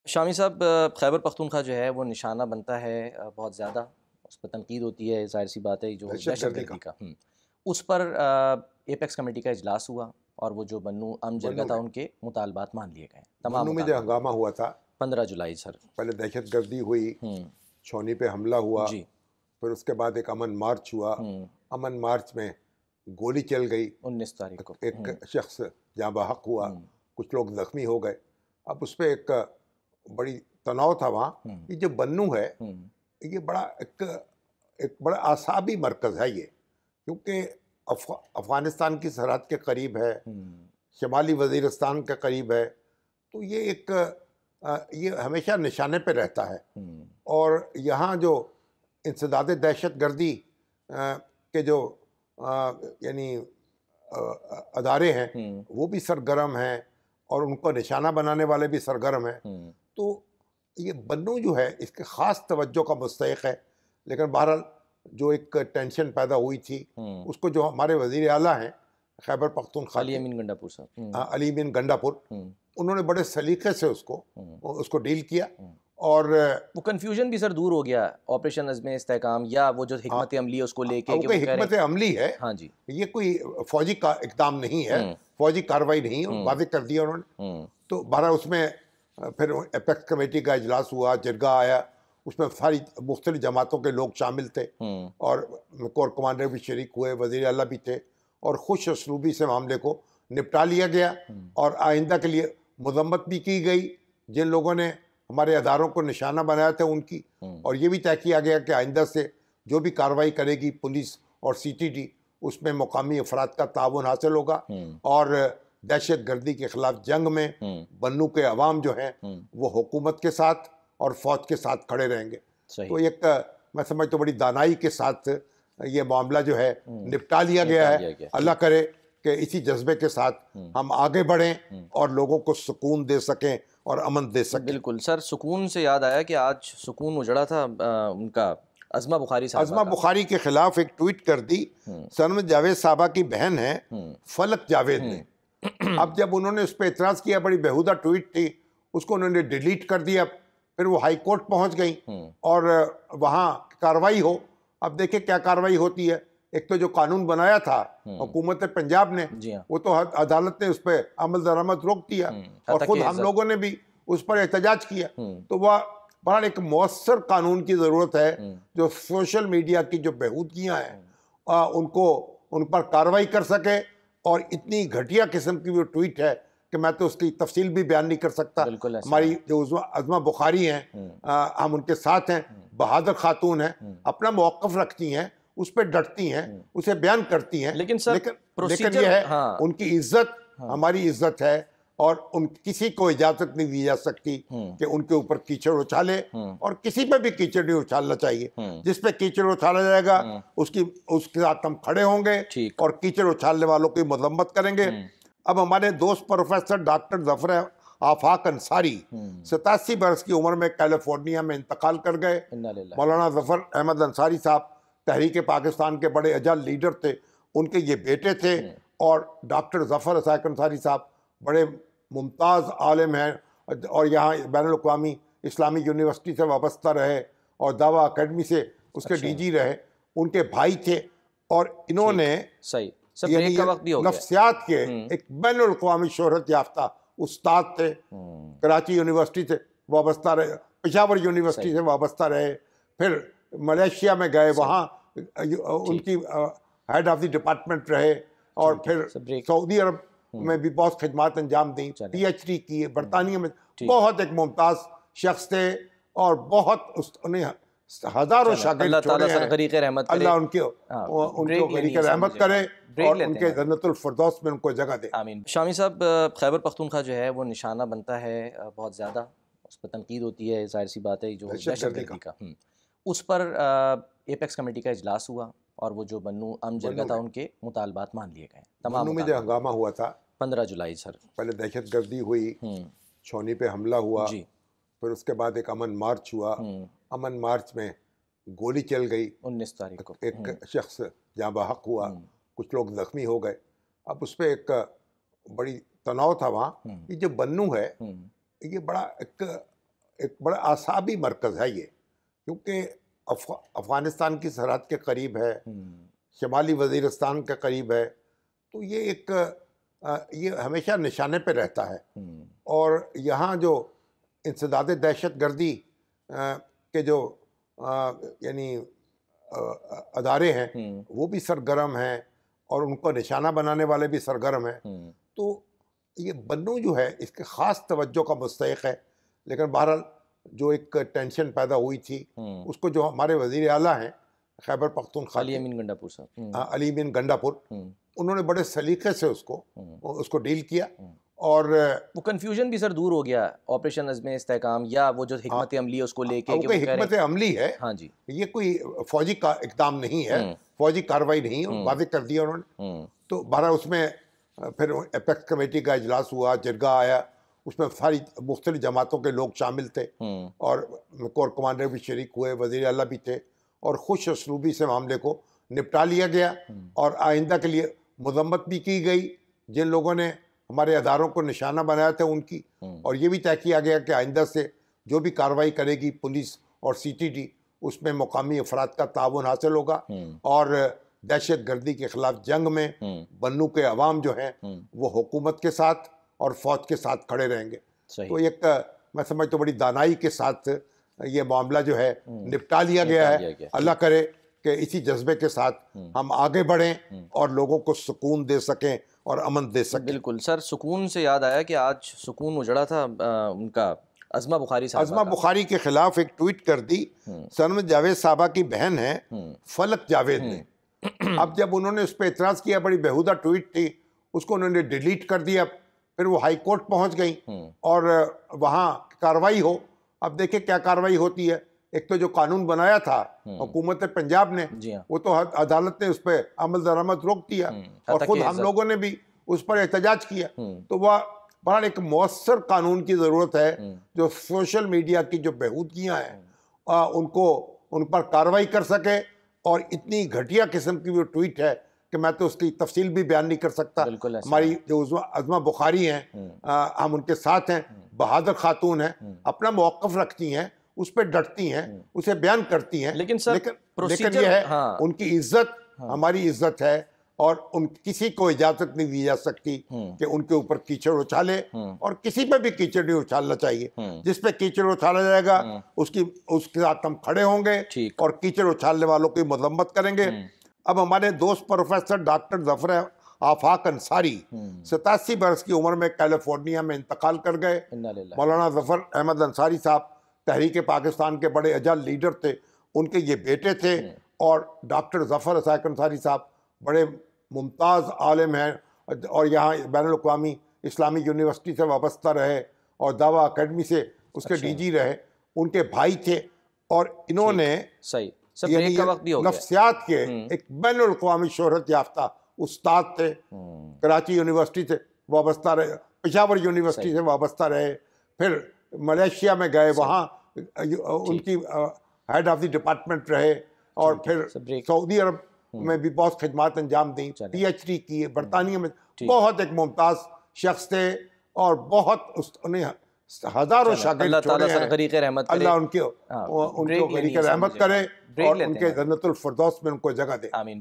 शामी साहब, खैबर पख्तूनख्वा जो है वो निशाना बनता है बहुत ज़्यादा। उस पर तनकीद होती है, ज़ाहिर सी बात है, जो दहशतगर्दी दहशतगर्दी का का। उस पर एपेक्स कमेटी का इजलास हुआ और वो जो बन्नू अम जरगा बन्नू था में उनके मुतालबात मान लिए गए, तमाम बन्नू में जो मुतालबात। हंगामा हुआ था, 15 जुलाई सर। पहले दहशतगर्दी हुई, हम्म। छौनी पे हमला हुआ, जी। फिर उसके बाद एक अमन मार्च हुआ। हम्म। अमन मार्च में गोली चल गई, 19 तारीख को। एक शख्स जाँ बहक हुआ, हम्म। कुछ लोग जख्मी हो गए। अब उस पर एक बड़ी तनाव था वहाँ। हम्म। ये जो बन्नू है, हम्म। ये बड़ा एक बड़ा आसाबी मरकज़ है ये, क्योंकि अफ़गानिस्तान की सरहद के करीब है, हम्म। शुमाली वज़ीरिस्तान के करीब है। तो ये एक ये हमेशा निशाने पे रहता है। हम्म। और यहाँ जो इंसदाद दहशतगर्दी के जो यानी अदारे हैं, हम्म। वो भी सरगर्म हैं और उनको निशाना बनाने वाले भी सरगर्म हैं। हम्म। तो ये बन्नू जो है, इसके ख़ास तवज्जो का मुस्तहिक़ है। लेकिन बहरहाल जो एक टेंशन पैदा हुई थी, हम्म। उसको जो हमारे वज़ीर आला हैं खैबर पख्तूनख्वा अली के, अमीन गंडापुर साहब। अली बिन गंडापुर, हम्म। उन्होंने बड़े सलीके से हम्म। उसको डील किया। हम्म। और वो कन्फ्यूजन भी सर दूर हो गया, ऑपरेशन अज़्म इस्तेहकाम या वो जो हिकमत अमली है उसको लेके वो कि कोई वो कह रहे हिकमत हैं। अमली है, हाँ जी। ये कोई फौजी का इकदाम नहीं है, हम्म। फौजी कार्रवाई नहीं है, हम्म। वाज़ेह कर दिया उन्होंने। हम्म। तो बहरहाल उसमें फिर एपेक्स कमेटी का इजलास हुआ, जिरगा आया, उसमें सारी मुख्तलिफ जमातों के लोग शामिल थे हम्म। और कोर कमांडर भी शरीक हुए, वज़ीर आला भी थे, और खुश असलूबी से मामले को निपटा लिया गया। और आइंदा के लिए मजम्मत भी की गई जिन लोगों ने हमारे अदारों को निशाना बनाया था उनकी। और ये भी तय किया गया कि आइंदा से जो भी कार्रवाई करेगी पुलिस और CTD, उसमें मुकामी अफराद का ताउन हासिल होगा और दहशत गर्दी के खिलाफ जंग में बन्नू के अवाम जो हैं वो हुकूमत के साथ और फौज के साथ खड़े रहेंगे। सही। तो एक मैं समझता हूँ बड़ी दानाई के साथ ये मामला जो है निपटा लिया गया है। अल्लाह करे कि इसी जज्बे के साथ हम आगे बढ़ें और लोगों को सुकून दे सकें और अमन दे सकें। बिल्कुल सर, सुकून से याद आया कि आज सुकून उजड़ा था उनका अज़मा बुखारी साहबा अज़मा का। बुखारी के खिलाफ एक ट्वीट कर दी। सनम जावेद साहबा की बहन है फलक जावेद ने। अब जब उन्होंने उस पर एतराज़ किया, बड़ी बेहुदा ट्वीट थी, उसको उन्होंने डिलीट कर दिया। फिर वो हाई कोर्ट पहुंच गई और वहाँ कार्रवाई हो। अब देखिए क्या कार्रवाई होती है। एक तो जो कानून बनाया था हुकूमत पंजाब ने, जी हाँ। वो तो अदालत ने उस पर अमल दरामद रोक दिया और खुद हम लोगों ने भी उस पर एहतजाज किया। तो वह बहरहाल एक मौसर कानून की ज़रूरत है जो सोशल मीडिया की जो बेहूदगियाँ हैं उन पर कार्रवाई कर सके। और इतनी घटिया किस्म की वो ट्वीट है कि मैं तो उसकी तफसील भी बयान नहीं कर सकता। हमारी जो अज़मा बुखारी हैं, हम उनके साथ हैं, बहादुर खातून हैं, अपना मौक़िफ़ रखती हैं, उस पर डटती हैं, उसे बयान करती हैं। लेकिन यह है उनकी इज्जत हमारी इज्जत है और किसी को इजाज़त नहीं दी जा सकती कि उनके ऊपर कीचड़ उछाले। और किसी पे भी कीचड़ नहीं उछालना चाहिए। जिस पे कीचड़ उछाला जाएगा उसके साथ हम खड़े होंगे और कीचड़ उछालने वालों की मजम्मत करेंगे। अब हमारे दोस्त प्रोफेसर डॉक्टर जफर आफाक अंसारी 87 बरस की उम्र में कैलिफोर्निया में इंतकाल कर गए। मौलाना जफर अहमद अंसारी साहब तहरीक पाकिस्तान के बड़े अजल लीडर थे, उनके ये बेटे थे। और डॉक्टर जफर आफाक अंसारी साहब बड़े मुमताज़ आलिम हैं और यहाँ बैनुल-अक़वामी इस्लामी यूनिवर्सिटी से वाबस्ता रहे और दावा अकेडमी से उसके DG रहे। उनके भाई थे और इन्होंने नफ्सियात के एक बैनुल-अक़वामी शोहरत याफ्ता उस्ताद थे। कराची यूनिवर्सिटी से वाबस्ता रहे, पेशावर यूनिवर्सिटी से वाबस्ता रहे, फिर मलेशिया में गए, वहाँ उनकी हेड ऑफ द डिपार्टमेंट रहे और फिर सऊदी अरब में भी बहुत खिदमत अंजाम दी, PhD की है बरतानिया में। बहुत एक मुमताज़ शख्स थे और बहुत उन्हें हज़ारों शागिर्द छोड़े हैं। अल्लाह उनको गरीक़ रहमत करे और उनके जन्नतुल फिरदौस में उनको जगह दे। आमीन। शामी साहब, खैबर पख्तूनख्वा जो है वो निशाना बनता है बहुत ज़्यादा। उस पर तनकीद होती है, ज़ाहिर सी बात है, जो दहशतगर्दी का। उस पर एपेक्स कमेटी का इजलास हुआ और वो जो बन्नू अम जरगा था उनके मुतालबात मान लिए गए, तमाम। बन्नू में जो हंगामा हुआ था 15 जुलाई सर। पहले दहशतगर्दी हुई, छौनी पे हमला हुआ, फिर उसके बाद एक अमन मार्च हुआ। अमन मार्च में गोली चल गई, 19 तारीख को एक शख्स जाँ बहक हुआ, कुछ लोग जख्मी हो गए। अब उस पर एक बड़ी तनाव था वहाँ। ये जो बन्नू है, ये बड़ा एक एक बड़ा आसाबी मरकज़ है ये, क्योंकि अफ़गानिस्तान की सरहद के करीब है, शुमाली वज़ीरिस्तान के करीब है, तो ये ये हमेशा निशाने पे रहता है। और यहाँ जो इंसदाद दहशत गर्दी के जो यानी अदारे हैं वो भी सरगर्म हैं और उनको निशाना बनाने वाले भी सरगर्म हैं। तो ये बन्नू जो है इसके ख़ास तवज्जो का मुस्तहिक़ है। लेकिन बहरहाल जो एक टेंशन पैदा हुई थी उसको जो हमारे वज़ीर आला हैं खैबर पख्तूनख्वा अली अमीन गंडापुर साहब, अली अमीन गंडापुर, उन्होंने बड़े सलीके से उसको डील किया। और वो कन्फ्यूजन भी सर दूर हो गया ऑपरेशन अज़्म इस्तेहकाम, या वो जो हिकमत अमली है उसको लेके वो हिकमत अमली है। हाँ जी, ये कोई फौजी का इक़दाम नहीं है, फौजी कार्रवाई नहीं है, वाज़ेह कर दिया उन्होंने। तो बहरहाल उसमें फिर एपेक्स कमेटी का इजलास हुआ, जिरगा आया, उसमें सारी मुख्तलिफ जमातों के लोग शामिल थे और कोर कमांडर भी शरीक हुए, वज़ीर आला भी थे, और खुश असलूबी से मामले को निपटा लिया गया। और आइंदा के लिए मज़म्मत भी की गई जिन लोगों ने हमारे अदारों को निशाना बनाया था उनकी, और ये भी तय किया गया कि आइंदा से जो भी कार्रवाई करेगी पुलिस और CTD उसमें मुकामी अफराद का ताउन हासिल होगा और दहशत गर्दी के खिलाफ जंग में बन्नू के अवाम जो हैं वो हुकूमत के साथ और फौज के साथ खड़े रहेंगे। तो एक मैं समझता हूँ बड़ी दानाई के साथ ये मामला जो है निपटा लिया गया है। अल्लाह करे कि इसी जज्बे के साथ हम आगे बढ़ें और लोगों को सुकून दे सकें और अमन दे सकें। बिल्कुल सर, सुकून से याद आया कि आज सुकून उजड़ा था उनका अज़मा बुखारी साहब। अज़मा बुखारी के खिलाफ एक ट्वीट कर दी सनम जावेद साहबा की बहन है फलक जावेद ने। अब जब उन्होंने उस पर एतराज़ किया, बड़ी बेहुदा ट्वीट थी, उसको उन्होंने डिलीट कर दिया। फिर वो हाई कोर्ट पहुँच गई और वहाँ कार्रवाई हो। अब देखिए क्या कार्रवाई होती है। एक तो जो कानून बनाया था हुकूमत पंजाब ने, वो तो अदालत ने उस पर अमल दरामद रोक दिया और खुद हम लोगों ने भी उस पर एहतजाज किया। तो वह बहरहाल एक मौसर कानून की ज़रूरत है जो सोशल मीडिया की जो बेहूदगियाँ हैं उन पर कार्रवाई कर सके। और इतनी घटिया किस्म की वो ट्वीट है कि मैं तो उसकी तफसील भी बयान नहीं कर सकता। हमारी जो अज़मा बुखारी हैं हम उनके साथ हैं, बहादुर खातून हैं, अपना मौक़िफ़ रखती हैं, उस पर डटती हैं, उसे बयान करती हैं। लेकिन यह है उनकी इज्जत हमारी इज्जत है और किसी को इजाज़त नहीं दी जा सकती कि उनके ऊपर कीचड़ उछाले, और किसी पे भी कीचड़ नहीं उछालना चाहिए। जिस पे कीचड़ उछाला जाएगा उसके साथ हम खड़े होंगे और कीचड़ उछालने वालों की मजम्मत करेंगे। अब हमारे दोस्त प्रोफेसर डॉक्टर जफर आफाक अंसारी 87 बरस की उम्र में कैलिफोर्निया में इंतकाल कर गए। मौलाना जफर अहमद अंसारी साहब तहरीक पाकिस्तान के बड़े अजल लीडर थे, उनके ये बेटे थे। और डॉक्टर जफर आफाक अंसारी साहब बड़े मुमताज़ आलिम हैं और यहाँ बैनुल-अक़वामी इस्लामी यूनिवर्सिटी से वाबस्ता रहे और दावा अकेडमी से उसके DG रहे। उनके भाई थे और इन्होंने नफ्सियात के एक बैनुल-अक़वामी शोहरत याफ्ता उस्ताद थे। कराची यूनिवर्सिटी से वाबस्ता रहे, पेशावर यूनिवर्सिटी से वाबस्ता रहे, फिर मलेशिया में गए, वहाँ उनकी हेड ऑफ द डिपार्टमेंट रहे, और फिर सऊदी अरब में भी बहुत खिदमत अंजाम दी, PhD की, बरतानिया में। बहुत एक मुमताज़ शख्स थे और बहुत उन्हें हज़ारों शागिर्द छोड़े हैं। अल्लाह उनको गरीक़ रहमत करे और उनके जन्नतुल फ़िरदौस में उनको जगह दे।